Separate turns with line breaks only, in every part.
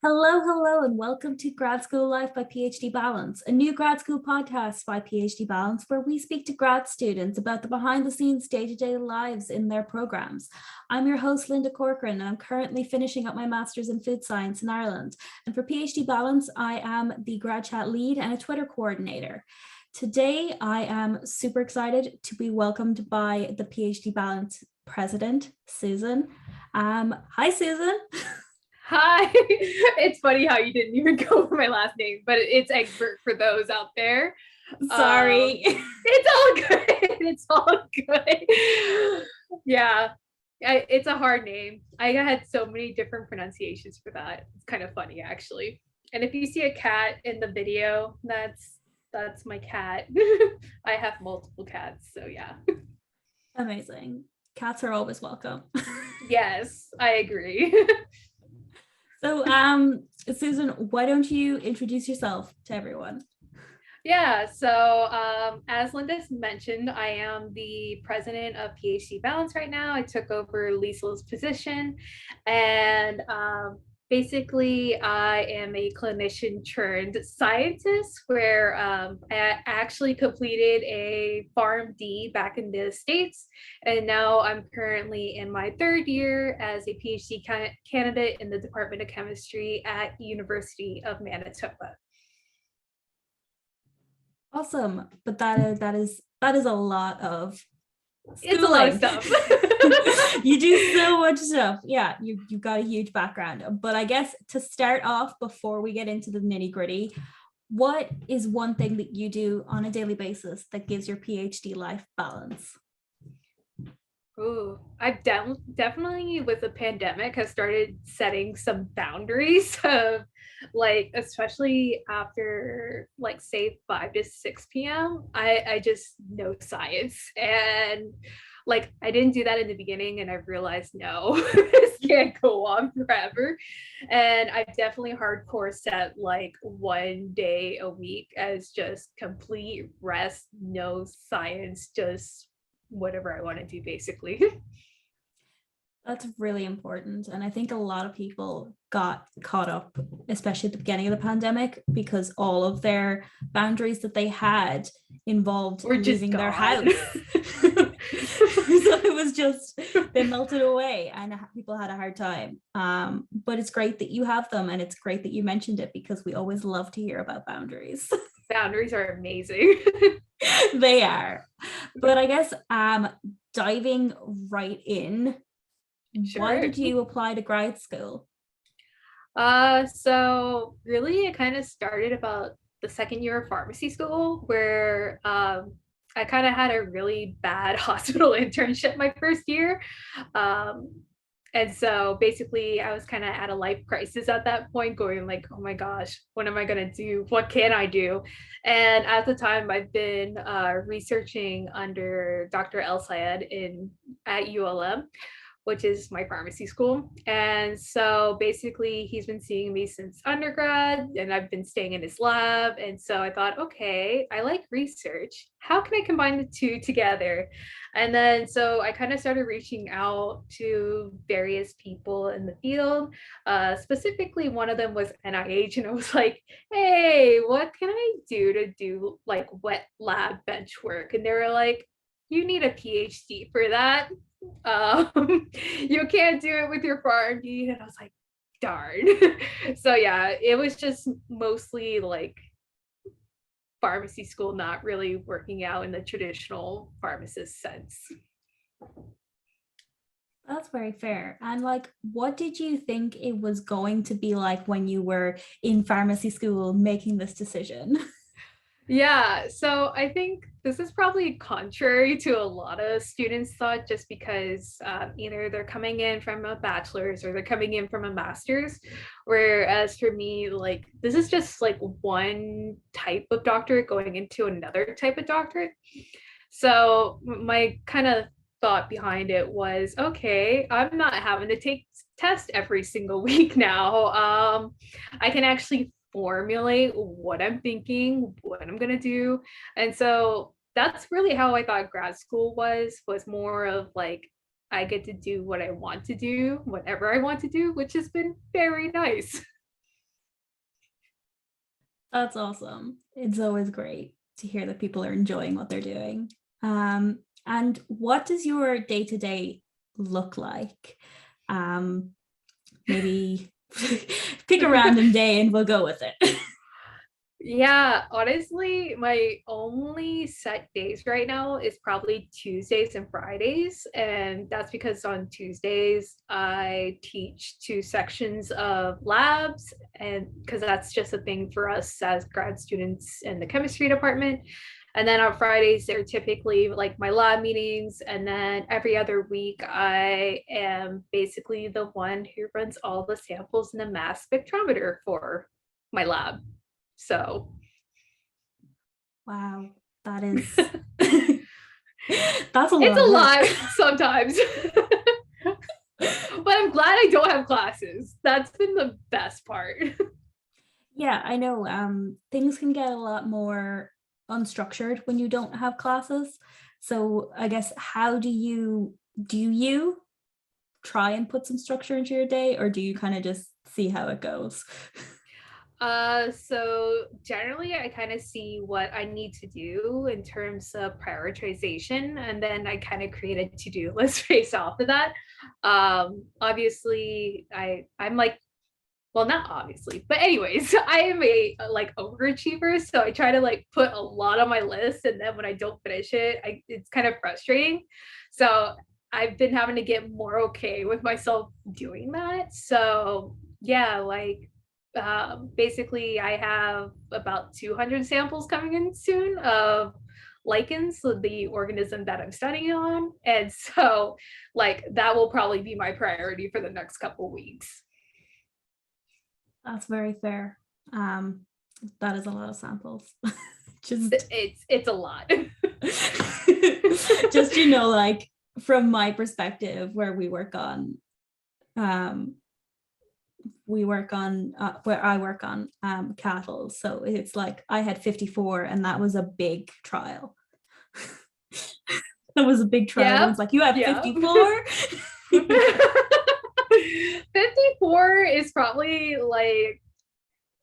Hello, and welcome to Grad School Life by PhD Balance, a new grad school podcast by PhD Balance, where we speak to grad students about the behind the scenes day-to-day lives in their programs. I'm your host, Linda Corcoran, and I'm currently finishing up my master's in food science in Ireland. And for PhD Balance, I am the grad chat lead and a Twitter coordinator. Today, I am super excited to be welcomed by the PhD Balance president, Susan. Hi, Susan.
Hi. It's funny how you didn't even go for my last name, but it's Egbert for those out there.
Sorry.
It's all good. It's all good. Yeah. It's a hard name. I had so many different pronunciations for that. It's kind of funny actually. And if you see a cat in the video, that's my cat. I have multiple cats, so yeah.
Amazing. Cats are always welcome.
Yes, I agree.
So, Susan, why don't you introduce yourself to everyone?
Yeah, so as Linda mentioned, I am the president of PhD Balance right now. I took over Liesel's position, and basically, I am a clinician turned scientist where I actually completed a PharmD back in the States, and now I'm currently in my third year as a PhD candidate in the Department of Chemistry at University of Manitoba.
Awesome, but that is a lot of schooling.
It's a lot of stuff.
You do so much stuff. Yeah, you've got a huge background. But I guess to start off, before we get into the nitty gritty, what is one thing that you do on a daily basis that gives your PhD life balance?
Ooh, I've definitely with the pandemic has started setting some boundaries of like, especially after like say 5 to 6 p.m. I just know science, and like I didn't do that in the beginning, and I've realized no, this can't go on forever. And I've definitely hardcore set like 1 day a week as just complete rest, no science, just whatever I want to do basically.
That's really important. And I think a lot of people got caught up, especially at the beginning of the pandemic, because all of their boundaries that they had involved
Or just
leaving their
gone.
house. So it was just, they melted away and people had a hard time. But it's great that you have them, and it's great that you mentioned it, because we always love to hear about boundaries.
Boundaries are amazing.
They are. But I guess diving right in,
Sure.
why did you apply to grad school?
So really it kind of started about the second year of pharmacy school where I kind of had a really bad hospital internship my first year. Um, and so basically I was kind of at a life crisis at that point, going like, oh my gosh, what am I going to do? What can I do? And at the time I've been researching under Dr. El Sayed at ULM, which is my pharmacy school. And so basically, he's been seeing me since undergrad, and I've been staying in his lab. And so I thought, okay, I like research. How can I combine the two together? And then so I kind of started reaching out to various people in the field. Specifically, one of them was NIH, and I was like, hey, what can I do to do like wet lab bench work? And they were like, you need a PhD for that. You can't do it with your PhD. And I was like, darn. So yeah, it was just mostly like pharmacy school not really working out in the traditional pharmacist sense.
That's very fair. And like, what did you think it was going to be like when you were in pharmacy school making this decision?
Yeah, so I think this is probably contrary to a lot of students' thought, just because either they're coming in from a bachelor's or they're coming in from a master's. Whereas for me, like, this is just like one type of doctorate going into another type of doctorate. So my kind of thought behind it was, okay, I'm not having to take test every single week now. I can actually formulate what I'm thinking, what I'm gonna do. And so that's really how I thought grad school was more of like I get to do what I want to do, whatever I want to do, which has been very nice.
That's awesome. It's always great to hear that people are enjoying what they're doing. And what does your day-to-day look like? Um, Maybe pick a random day and we'll go with it.
Yeah, honestly, my only set days right now is probably Tuesdays and Fridays. And that's because on Tuesdays, I teach two sections of labs, and because that's just a thing for us as grad students in the chemistry department. And then on Fridays, they're typically like my lab meetings. And then every other week, I am basically the one who runs all the samples in the mass spectrometer for my lab. So
Wow, that is that's a lot
it's
of
a
work.
lot sometimes. But I'm glad I don't have classes. That's been the best part.
Yeah, I know. Things can get a lot more unstructured when you don't have classes. So I guess how do you try and put some structure into your day, or do you kind of just see how it goes?
So generally I kind of see what I need to do in terms of prioritization, and then I kind of create a to-do list based off of that. Obviously I'm like, well, not obviously, but anyways, I am a like overachiever, so I try to like put a lot on my list, and then when I don't finish it, it's kind of frustrating. So I've been having to get more okay with myself doing that. So yeah, like basically I have about 200 samples coming in soon of lichens, so the organism that I'm studying on, and so like that will probably be my priority for the next couple weeks.
That's very fair. Um, that is a lot of samples. Just
It's a lot.
just like from my perspective, where um where I work on cattle. So it's like I had 54 and that was a big trial. That was a big trial.
Yep.
Everyone's like, you have
Yep.
54?
54 is probably like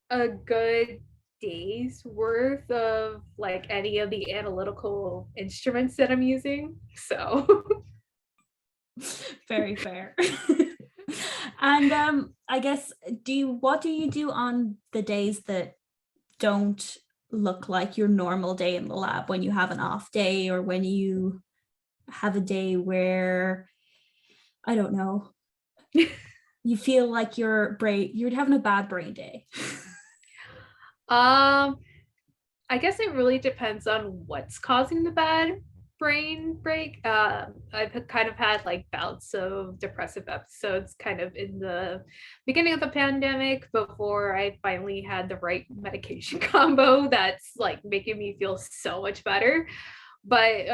a good day's worth of like any of the analytical instruments that I'm using. So
Very fair. And I guess what do you do on the days that don't look like your normal day in the lab, when you have an off day or when you have a day where, I don't know, you feel like you're having a bad brain day?
um I guess it really depends on what's causing the bad brain break. I've kind of had like bouts of depressive episodes kind of in the beginning of the pandemic before I finally had the right medication combo that's like making me feel so much better. But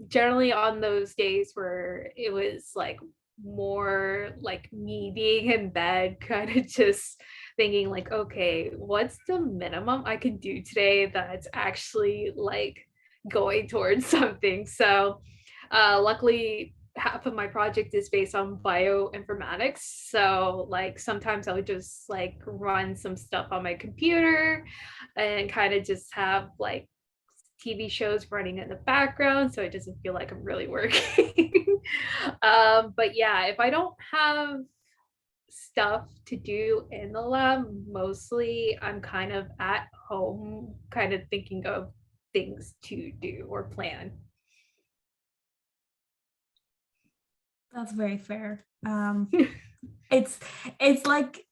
generally on those days where it was like more like me being in bed, kind of just thinking like, okay, what's the minimum I can do today that's actually like going towards something? So luckily half of my project is based on bioinformatics, so like sometimes I would just like run some stuff on my computer and kind of just have like TV shows running in the background so it doesn't feel like I'm really working. But yeah, if I don't have stuff to do in the lab, mostly I'm kind of at home, kind of thinking of things to do or plan.
That's very fair. It's it's like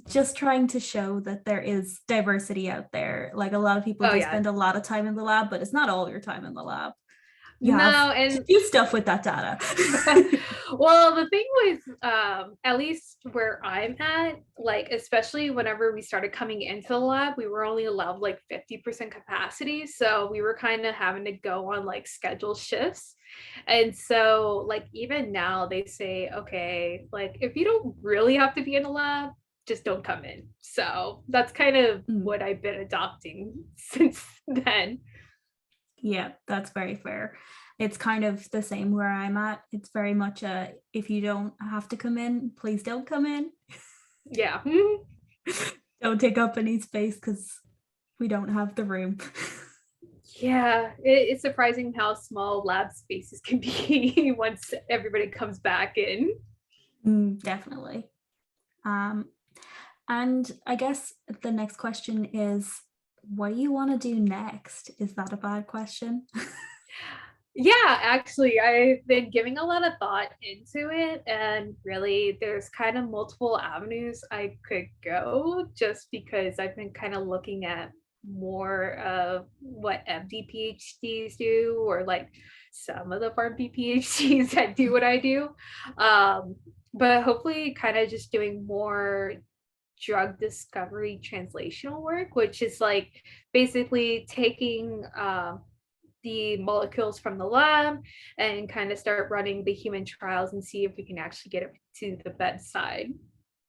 just trying to show that there is diversity out there. Like a lot of people
Oh
do
yeah.
spend a lot of time in the lab, but it's not all your time in the lab. You have
No,
to
and
do stuff with that data.
well, the thing with at least where I'm at, like especially whenever we started coming into the lab, we were only allowed like 50% capacity. So we were kind of having to go on like scheduled shifts. And so like even now they say, okay, like if you don't really have to be in the lab, just don't come in. So that's kind of
Mm,
what I've been adopting since then.
yeah, that's very fair. It's kind of the same where I'm at. It's very much a, if you don't have to come in, please don't come in.
Yeah.
Don't take up any space because we don't have the room.
Yeah, it's surprising how small lab spaces can be once everybody comes back in.
Definitely. And I guess the next question is, what do you want to do next? Is that a bad question?
Yeah, actually, I've been giving a lot of thought into it, and really, there's kind of multiple avenues I could go just because I've been kind of looking at more of what MD PhDs do, or like some of the PharmD PhDs that do what I do. Um, but hopefully, kind of just doing more drug discovery translational work, which is like basically taking the molecules from the lab and kind of start running the human trials and see if we can actually get it to the bedside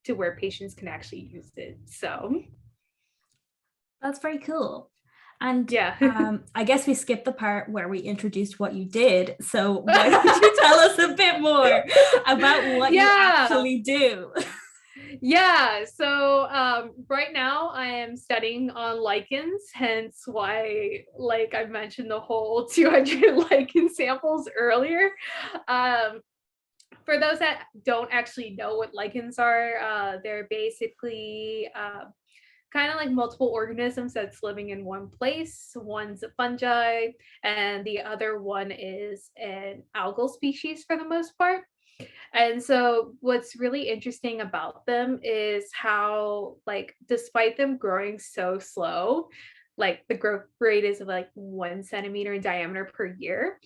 to where patients can actually use it. So
That's very cool. And
yeah.
I guess we skipped the part where we introduced what you did. So why don't you tell us a bit more about what you actually do?
Yeah, so right now I am studying on lichens, hence why, like I mentioned, the whole 200 lichen samples earlier. For those that don't actually know what lichens are, they're basically kind of like multiple organisms that's living in one place. One's a fungi, and the other one is an algal species for the most part. And so what's really interesting about them is how, like, despite them growing so slow, like the growth rate is like 1 centimeter in diameter per year,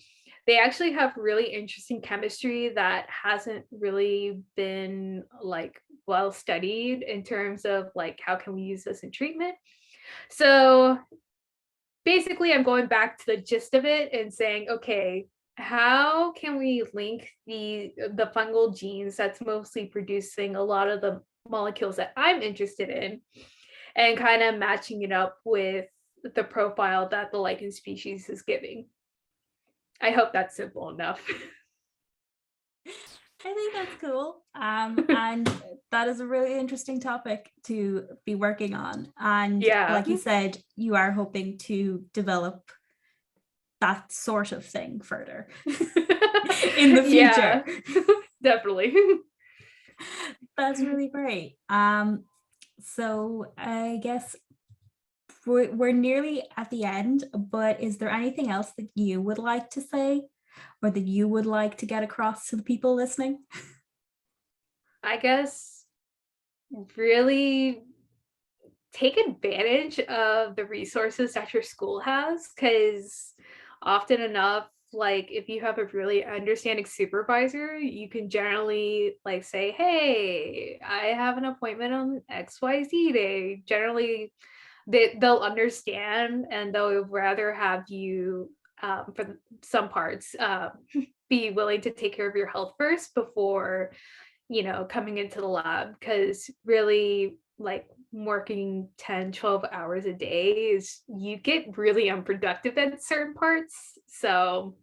they actually have really interesting chemistry that hasn't really been like well studied in terms of like how can we use this in treatment. So basically I'm going back to the gist of it and saying, okay, how can we link the fungal genes that's mostly producing a lot of the molecules that I'm interested in, and kind of matching it up with the profile that the lichen species is giving. I hope that's simple enough.
I think that's cool. And that is a really interesting topic to be working on. And
Yeah.
like you said, you are hoping to develop that sort of thing further in the future.
Yeah, definitely.
That's really great. So I guess we're nearly at the end, but is there anything else that you would like to say or that you would like to get across to the people listening?
I guess really take advantage of the resources that your school has, because often enough, like if you have a really understanding supervisor, you can generally like say, hey, I have an appointment on XYZ day. Generally they'll understand, and they'll rather have you for some parts be willing to take care of your health first before coming into the lab, because really like working 10-12 hours a day is, you get really unproductive at certain parts. So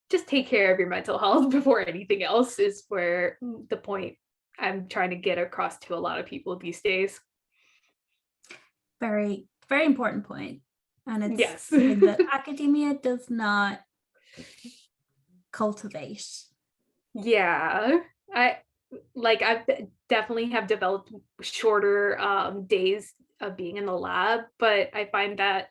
just take care of your mental health before anything else is where the point I'm trying to get across to a lot of people these days.
Very, very important point. And it's
Yes.
something that academia does not cultivate.
Yeah. I've definitely have developed shorter days of being in the lab, but I find that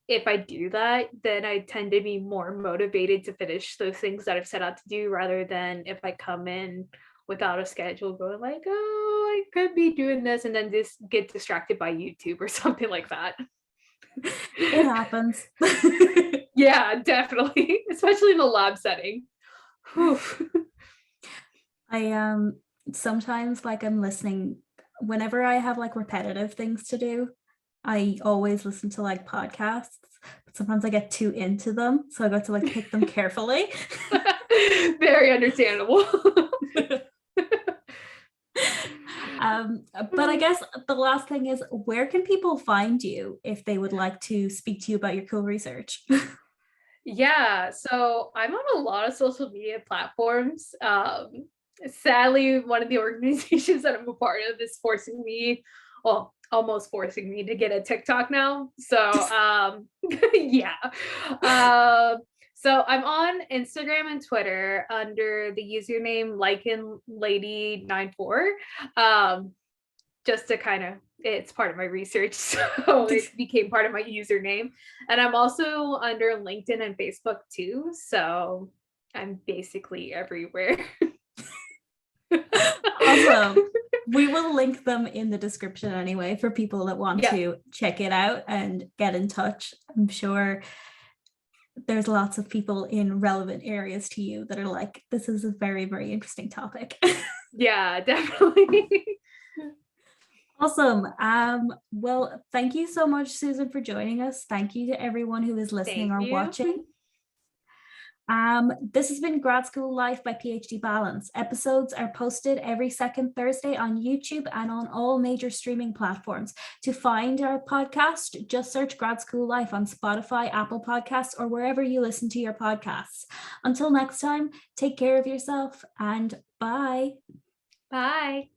if I do that, then I tend to be more motivated to finish those things that I've set out to do, rather than if I come in without a schedule going like, oh, I could be doing this, and then just get distracted by YouTube or something like that.
It happens.
Yeah, definitely, especially in the lab setting. Whew.
I sometimes, like, I'm listening whenever I have like repetitive things to do. I always listen to like podcasts, but sometimes I get too into them, so I got to like pick them carefully.
Very understandable.
But I guess the last thing is, where can people find you if they would like to speak to you about your cool research?
Yeah, so I'm on a lot of social media platforms. Sadly, one of the organizations that I'm a part of is forcing me well, almost forcing me to get a TikTok now. So yeah. So I'm on Instagram and Twitter under the username lichenlady94. Just to kind of, it's part of my research, so it became part of my username. And I'm also under LinkedIn and Facebook too, so I'm basically everywhere.
Awesome. We will link them in the description anyway for people that want to check it out and get in touch. I'm sure there's lots of people in relevant areas to you that are like, this is a very, very interesting topic.
Yeah, definitely.
Awesome. Well, thank you so much, Susan, for joining us. Thank you to everyone who is listening or watching. This has been Grad School Life by PhD Balance. Episodes are posted every second Thursday on YouTube and on all major streaming platforms. To find our podcast, just search Grad School Life on Spotify, Apple Podcasts, or wherever you listen to your podcasts. Until next time, take care of yourself and bye.
Bye.